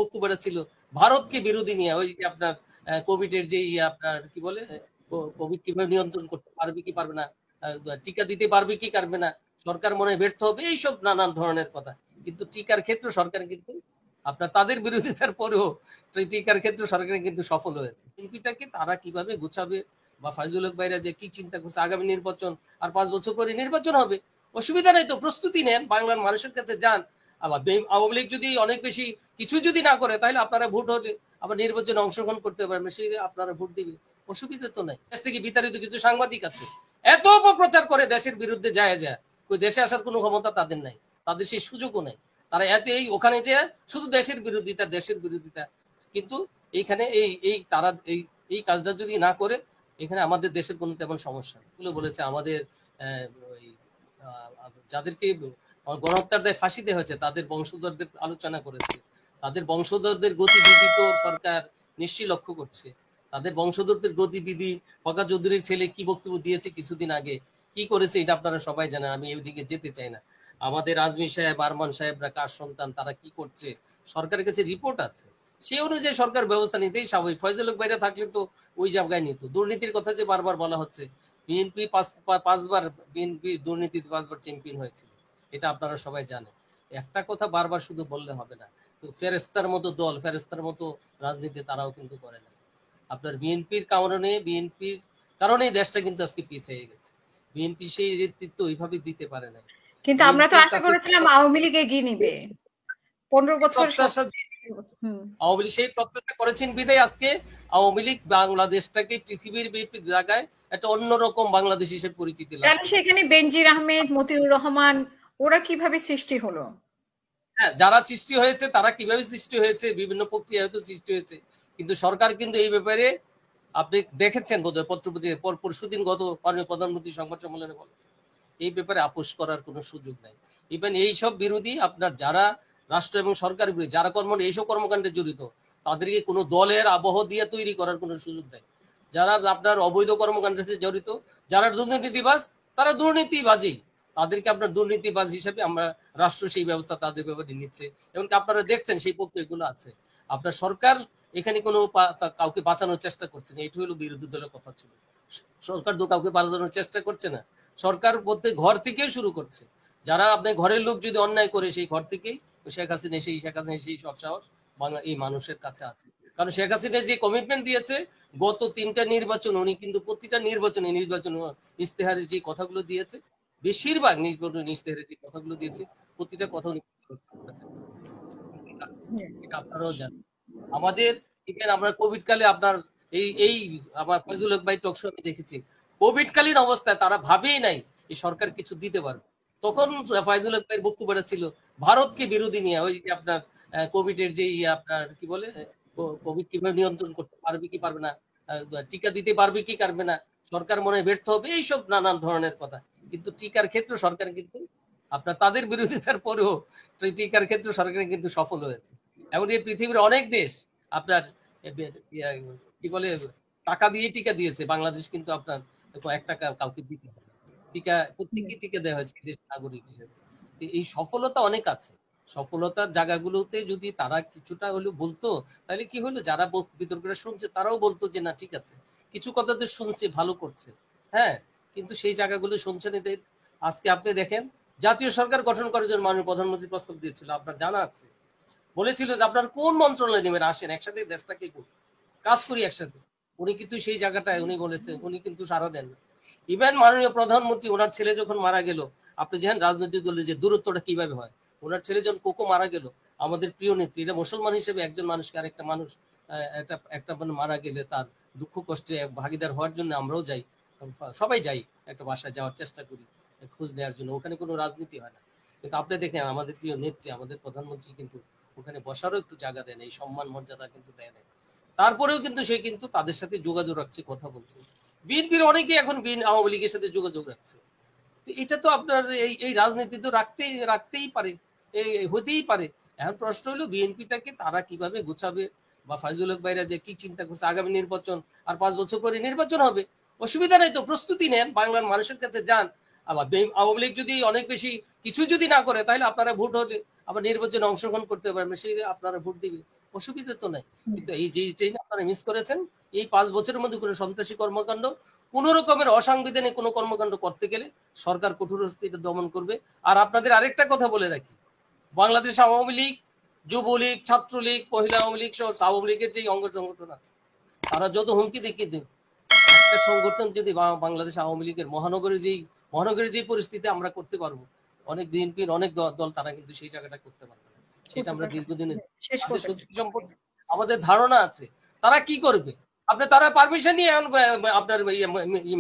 বক্তব্যটা ছিল ভারতকে বিরোধী নিয়ে, ওই যে আপনার কোভিড এর যে আপনার কি বলে কোভিড কিভাবে নিয়ন্ত্রণ করতে পারবে কি পারবে না, টিকা দিতে পারবে কি পারবে না, সরকার মনে ব্যর্থ হবে, এইসব নানান ধরনের কথা। কিন্তু টিকার ক্ষেত্রে সরকার কিন্তু আপনার তাদের বিরোধিতার পরেও টিকার ক্ষেত্রে সরকার কিন্তু সফল হয়েছে। বিএনপিটাকে তারা কিভাবে গুছাবে বা ফয়জুল হক ভাইরা যে কি চিন্তা করছে, আগামী নির্বাচন আর 5 বছর পরে নির্বাচন হবে, অসুবিধা নাই তো, প্রস্তুতি নেন, বাংলার মানুষের কাছে যান। আবার আওয়ামী লীগ যদি অনেক বেশি কিছু যদি না করে, তাহলে আপনারা ভোট হলে আবার নির্বাচনে অংশগ্রহণ করতে পারবেন, সেই আপনারা ভোট দিবেন, অসুবিধা তো নাই। দেশ থেকে বিতাড়িত কিছু সাংবাদিক আছে, এত অপপ্রচার করে দেশের বিরুদ্ধে, যায় ওই দেশে আসার কোনো ক্ষমতা তাদের নাই, তাদের সেই সুযোগও নাই। তারা এত এই ওখানে যে শুধু দেশের বিরোধিতা। কিন্তু এইখানে এই তারা এই কাজটা যদি না করে, এখানে আমাদের দেশের কোনো তেমন সমস্যা এগুলো বলেছে। আমাদের যাদেরকে গণহত্যার দায়ে ফাঁসি দেওয়া হয়েছে তাদের বংশধরদের আলোচনা করেছে, তাদের বংশধরদের গতিবিধি তো সরকার নিশ্চয়ই লক্ষ্য করছে। তাদের বংশধরদের গতিবিধি, ফখা চৌধুরীর ছেলে কি বক্তব্য দিয়েছে কিছুদিন আগে, কি করেছে, এটা আপনারা সবাই জানেন, আমি ওইদিকে যেতে চাই না। আমাদের আজমি সাহেব, আরমান সাহেবরা কার সন্তান, তারা কি করছে, সরকারের কাছে রিপোর্ট আছে, সে অনুযায়ী সরকার ব্যবস্থা নিতেই স্বাভাবিক। ফয়জুল হক বাইরে থাকলে তো ওই জায়গায় নিত। দুর্নীতির কথা যে বারবার বলা হচ্ছে, বিএনপি পাঁচবার বিএনপি দুর্নীতিতে 5বার চ্যাম্পিয়ন হয়েছিল, এটা আপনারা সবাই জানেন। একটা কথা বারবার শুধু বললে হবে না। ফেরেস্তার মতো দল, ফেরেস্তার মতো রাজনীতি তারাও কিন্তু করে না। আপনার বিএনপির কারণেই দেশটা কিন্তু আজকে পিছিয়ে গেছে। বিএনপি সেই নেতৃত্ব ওইভাবে দিতে পারে না। কিন্তু আমরা তো আশা করেছিলাম আওয়ামী লীগ এগিয়ে নিবে 15 বছর। আওয়ামী লীগ সেই প্রত্যাশা করেছেন বিদায় আজকে আওয়ামী লীগ বাংলাদেশটাকে পৃথিবীর জায়গায় একটা অন্যরকম বাংলাদেশ হিসেবে পরিচিতি লাভ করেছে। সেখানে বেনজির আহমেদ, মতিউর রহমান, ওরা কিভাবে সৃষ্টি হলো? হ্যাঁ, যারা সৃষ্টি হয়েছে তারা কিভাবে সৃষ্টি হয়েছে, বিভিন্ন প্রক্রিয়া হয়তো সৃষ্টি হয়েছে, কিন্তু সরকার কিন্তু এই ব্যাপারে আপনি দেখেছেন বোধহয় পত্রপত্রিকায় পরশুদিন গত মাননীয় প্রধানমন্ত্রী সংবাদ সম্মেলনে বলেছেন, এই ব্যাপারে আপোষ করার কোনো সুযোগ নাই। ইভেন এইসব বিরোধী আপনার যারা রাষ্ট্র এবং সরকার বিরোধী, যারা এইসব কর্মকাণ্ডে জড়িত, তাদেরকে কোনো দলের আবহ দিয়ে তৈরি করার কোনো সুযোগ নাই। যারা আপনার অবৈধ কর্মকাণ্ডের সাথে জড়িত, যারা দুর্নীতিবাজ, তারা দুর্নীতিবাজী, তাদেরকে আপনার দুর্নীতিবাজ হিসেবে আমরা রাষ্ট্র সেই ব্যবস্থা তাদের ব্যাপারে নিচ্ছে। এমনকি আপনারা দেখছেন সেই প্রক্রিয়াগুলো আছে। আপনার সরকার এখানে কোনো কাউকে বাঁচানোর চেষ্টা করছে না, এটা হলো বিরোধী দলের কথা ছিল। সরকার তো কাউকে বাঁচানোর চেষ্টা করছে না, সরকার বলতে ঘর থেকে শুরু করছে। যারা আপনার ঘরের লোক যদি অন্যায় করে, সেই ঘর থেকেই শেখ হাসিনা সেই সব সাহস বাংলা এই মানুষের কাছে আছে। কারণ শেখ হাসিনা যে কমিটমেন্ট দিয়েছে গত 3টা নির্বাচন, উনি কিন্তু প্রতিটা নির্বাচন ইশতেহারে যে কথাগুলো দিয়েছে, বেশিরভাগ নির্বাচন ইশতেহারে যে কথাগুলো দিয়েছে, প্রতিটা কথা উনি আপনারাও জানেন। আমাদের আমরা কোভিড কালে আপনার এই আমার ফয়জুল হক ভাই টকশো আমি দেখেছি, কোভিড কালীন অবস্থায় তারা ভাবেই নাই এই সরকার কিছু দিতে পারবে। তখন ফয়জুল হক ভাইয়ের বক্তব্যটা ছিল ভারতকে বিরোধী নিয়ে, ওই যে আপনার কোভিড এর যে আপনার কি বলে কোভিড কিভাবে নিয়ন্ত্রণ করতে পারবে কি পারবে না, টিকা দিতে পারবে কি পারবে না, সরকার মনে ব্যর্থ হবে, এইসব নানান ধরনের কথা। কিন্তু টিকার ক্ষেত্রে সরকার কিন্তু আপনার তাদের বিরোধিতার পরেও টিকার ক্ষেত্রে সরকার কিন্তু সফল হয়েছে। এমন এই পৃথিবীর অনেক দেশ আপনার কি বলে টাকা দিয়ে টিকা দিয়েছে, বাংলাদেশ কিন্তু আপনার 1 টাকা কাউকে দিতে হবে, টিকা প্রত্যেককে টিকা দেওয়া হয়েছে দেশ নাগরিক হিসেবে। এই সফলতা অনেক আছে। সফলতার জায়গাগুলোতে যদি তারা কিছুটা হলেও বলতো, তাহলে কি হলো, যারা বিতর্কটা শুনছে তারাও বলতো যে না ঠিক আছে, কিছু কথা তো শুনছে, ভালো করছে। হ্যাঁ, কিন্তু সেই জায়গাগুলো শুনছে না। আজকে আপনি দেখেন, জাতীয় সরকার গঠন করার জন্য মাননীয় প্রধানমন্ত্রী প্রস্তাব দিয়েছিল, আপনার জানা আছে, বলেছিল যে আপনার কোন মন্ত্রণালয় নেবেন, আসেন একসাথে দেশটাকে কাজ করি একসাথে। উনি কিন্তু সেই জায়গাটায় উনি বলেছেন, উনি কিন্তু সাড়া দেন না। ইভেন মাননীয় প্রধানমন্ত্রী, ওনার ছেলে যখন মারা গেল, আপনি জানেন রাজনৈতিক দলের যে দূরত্বটা কিভাবে হয়, ওনার ছেলে যখন কোকো মারা গেল, আমাদের প্রিয় নেত্রী, এটা মুসলমান হিসেবে একজন মানুষকে আরেকটা মানুষ একটা মারা গেলে তার দুঃখ কষ্টে ভাগিদার হওয়ার জন্য আমরাও যাই, সবাই যাই, একটা বাসায় যাওয়ার চেষ্টা করি খোঁজ নেওয়ার জন্য, ওখানে কোনো রাজনীতি হয় না। কিন্তু আপনি দেখেন আমাদের প্রিয় নেত্রী, আমাদের প্রধানমন্ত্রী কিন্তু ওখানে বসারও একটু জায়গা দেয় না, এই সম্মান মর্যাদা কিন্তু দেয় না। তারপরেও কিন্তু সে কিন্তু তাদের সাথে যোগাযোগ রাখছে, কথা বলছে। বিএনপির অনেকে এখন আওয়ামী লীগের সাথে যোগাযোগ রাখছে। এটা তো আপনার এই রাজনীতি তো রাখতেই পারে, হতেই পারে। এখন প্রশ্ন হলো বিএনপিটাকে তারা কিভাবে গুছাবে, বা ফয়জুল হক ভাইরা যে কি চিন্তা করছে, আগামী নির্বাচন আর 5 বছর পরে নির্বাচন হবে, অসুবিধা নাই তো, প্রস্তুতি নেন, বাংলার মানুষের কাছে যান। আবার আওয়ামী লীগ যদি অনেক বেশি কিছু যদি না করে, তাহলে আপনারা ভোট হলে আবার নির্বাচনে অংশগ্রহণ করতে পারবেন, সেই আপনারা ভোট দিবেন, অসুবিধা তো নাই। কিন্তু এই যে ট্রেন আপনারা মিস করেছেন, এই 5 বছরের মধ্যে কোনো সন্ত্রাসী কর্মকাণ্ড, কোন রকমের অসাংবিধানিক কোনো কর্মকাণ্ড করতে গেলে সরকার কঠোর হস্তে এটা দমন করবে। আর আপনাদের আরেকটা কথা বলে রাখি, বাংলাদেশ আওয়ামী লীগ, যুবলীগ, ছাত্রলীগ, মহিলা আওয়ামী লীগ সহ আওয়ামী লীগের যে অঙ্গ সংগঠন আছে, তারা যত হুমকি দেখিয়ে দেন, একটা সংগঠন যদি বাংলাদেশ আওয়ামী লীগের মহানগরের যে পরিস্থিতি আমরা করতে পারবো, অনেক বিএনপির অনেক দল তারা কিন্তু সেই জায়গাটা করতে পারবে না। সেটা আমরা দীর্ঘদিনে শক্তি সম্পর্কে আমাদের ধারণা আছে। তারা কি করবে, তারা পারমিশন নিয়ে আপনার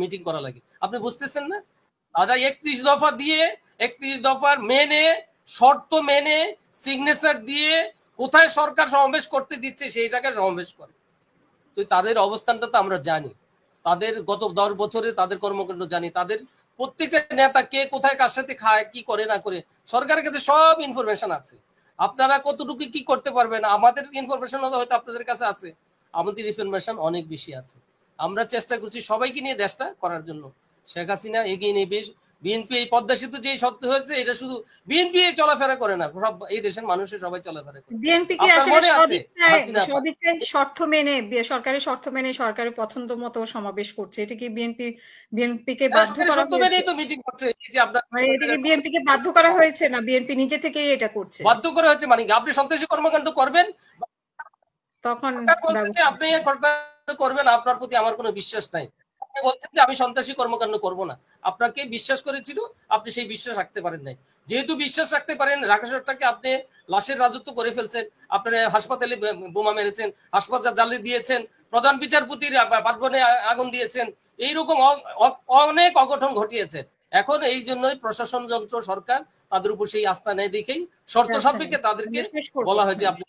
মিটিং করা লাগে, আপনি বুঝতেছেন না? তারা 31 দফা দিয়ে, 31 দফার মেনে, শর্ত মেনে, সিগনেচার দিয়ে কোথায় সরকার সমাবেশ করতে দিচ্ছে সেই জায়গায় সমাবেশ করে। তো তাদের অবস্থানটা তো আমরা জানি, তাদের গত 10 বছরে তাদের কর্মকাণ্ড জানি, তাদের প্রত্যেকটা নেতা কে কোথায় কার সাথে খায়, কি করে না করে সরকারের কাছে সব ইনফরমেশন আছে। আপনারা কতটুকু কি করতে পারবেন, আমাদের ইনফরমেশন হয়তো আপনাদের কাছে আছে, আমাদের ইনফরমেশন অনেক বেশি আছে। আমরা চেষ্টা করছি সবাইকে নিয়ে দেশটা করার জন্য। শেখ হাসিনা এগিয়ে নেবে, বিএনপি এই পদ্মা সেতু যে সত্য হয়েছে, এটা শুধু বিএনপি চলাফেরা করে না, সব এই দেশের মানুষের সবাই চলাফেরা করে। বিএনপি কি আসলে সদিচ্ছায় শর্ত মেনে, সরকারি শর্ত মেনে সরকারের পছন্দ মতো সমাবেশ করছে? এটা কি বিএনপি কে বাধ্য করা হয়েছে? তো মিটিং করছে, এই যে আপনারা, মানে এটা কি বিএনপি কে বাধ্য করা হয়েছে, না বিএনপি নিজে থেকেই এটা করছে? বাধ্য করা হয়েছে। মানে আপনি সন্ত্রাসী কর্মকাণ্ড করবেন, তখন আপনি করবেন, আপনার প্রতি আমার কোনো বিশ্বাস নাই। আপনি বলছেন যে আমি সন্ত্রাসী কর্মকাণ্ড করব না, আপনাকে বিশ্বাস করেছিল, আপনি সেই বিশ্বাস রাখতে পারেন নাই। যেহেতু বিশ্বাস রাখতে পারেন, ঢাকা শহরটাকে আপনি লাশের রাজত্ব করে ফেলছেন, আপনার হাসপাতালে বোমা মেরেছেন, হাসপাতাল জ্বালিয়ে দিয়েছেন, প্রধান বিচারপতির বাসভবনে আগুন দিয়েছেন, এইরকম অনেক অঘটন ঘটিয়েছেন। এখন এই জন্যই প্রশাসন যন্ত্র, সরকার তাদের উপর সেই আস্থা নেই দেখেই শর্ত সাপেক্ষে তাদেরকে বলা হয় যে আপনি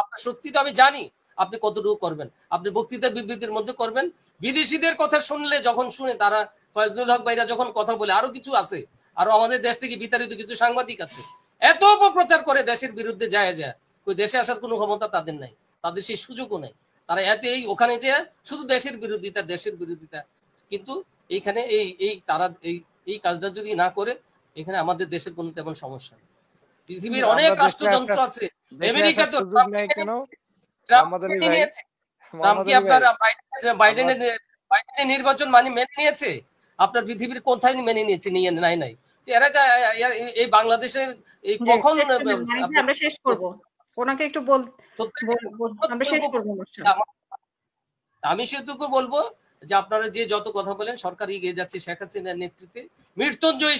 আপনার শক্তি তো আমি জানি আপনি কতটুকু করবেন, আপনি বক্তৃতা বিবৃতির মধ্যে করবেন। বিদেশিদের কথা শুনলে, যখন শুনে তারা, ফয়জুল হক ভাইরা যখন কথা বলে, আরো কিছু আছে, আরো আমাদের দেশ থেকে বিতাড়িত কিছু সাংবাদিক আছে, এত অপপ্রচার করে দেশের বিরুদ্ধে যায় ওই দেশে আসার কোনো ক্ষমতা তাদের নাই, তাদের সেই সুযোগও নাই। তারা ওখানে যে শুধু দেশের বিরোধিতা। কিন্তু এইখানে তারা এই কাজটা যদি না করে, এখানে আমাদের দেশের কোনো তেমন সমস্যা নেই। পৃথিবীর অনেক রাষ্ট্রযন্ত্র আছে, আমেরিকা তো বাইডেনের নির্বাচন মেনে নিয়েছে, আপনার পৃথিবীর কোথায় মেনে নিয়েছে? নিয়ে নাই। এরা এই বাংলাদেশের এই কখন আমরা শেষ করব, ওনাকে একটু আমরা শেষ করব। আমি সেটুকু বলবো যে আপনারা যে যত কথা বলেন, সরকার এগিয়ে যাচ্ছে শেখ হাসিনার নেতৃত্বে, মৃত্যুঞ্জয়ী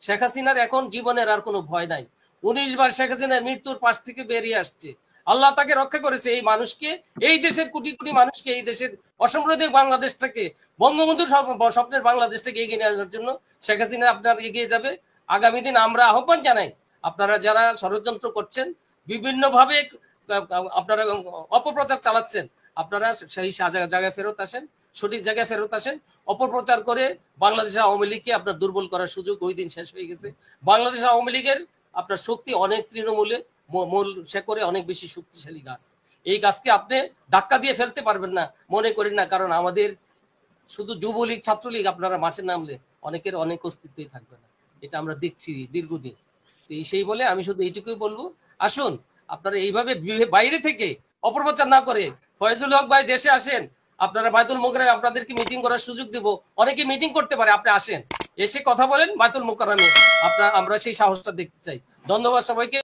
শেখ হাসিনার এখন জীবনের আর কোনো ভয় নাই। 19 বার শেখ হাসিনার মৃত্যুর পাশ থেকে বেরিয়ে আসছে, আল্লাহ তাকে রক্ষা করেছে। এই মানুষকে, এই দেশের কোটি কোটি মানুষকে, এই দেশের অসমৃদ্ধ বাংলাদেশটাকে, বঙ্গবন্ধুর স্বপ্নের বাংলাদেশটাকে এগিয়ে নেওয়ার জন্য শেখ হাসিনা আপনার এগিয়ে যাবে। আগামী দিন আমরা আহ্বান জানাই, আপনারা যারা ষড়যন্ত্র করছেন, বিভিন্ন ভাবে আপনারা অপপ্রচার চালাচ্ছেন, আপনারা সেই জায়গায় ফেরত আসেন, সঠিক জায়গায় ফেরত আসেন। অপপ্রচার করে বাংলাদেশের আওয়ামী লীগকে আপনার দুর্বল করার সুযোগ ওই দিন শেষ হয়ে গেছে। বাংলাদেশ আওয়ামী লীগের আপনার শক্তি অনেক তৃণমূলে, মূল শেকড়ে অনেক বেশি শক্তিশালী গাছ। এই গাছকে আপনি ধাক্কা দিয়ে ফেলতে পারবেন না, মনে করেন না, কারণ আমাদের শুধু যুবলীগ, ছাত্রলীগ আপনারা মাঠে নামলে অনেকের অনেক অস্তিত্বই থাকবে না, এটা আমরা দেখছি দীর্ঘদিন। সেই বলে আমি শুধু এইটুকুই বলবো, আসুন আপনারা এইভাবে বাইরে থেকে অপপ্রচার না করে ফয়জুল হক ভাই দেশে আসেন, আপনারা বায়তুল মোকাররমে আপনাদেরকে মিটিং করার সুযোগ দেব, অনেকে মিটিং করতে পারে, আপনি আসেন, এসে কথা বলেন বায়তুল মোকাররমে, আমরা সেই সাহসটা দেখতে চাই। ধন্যবাদ সবাইকে।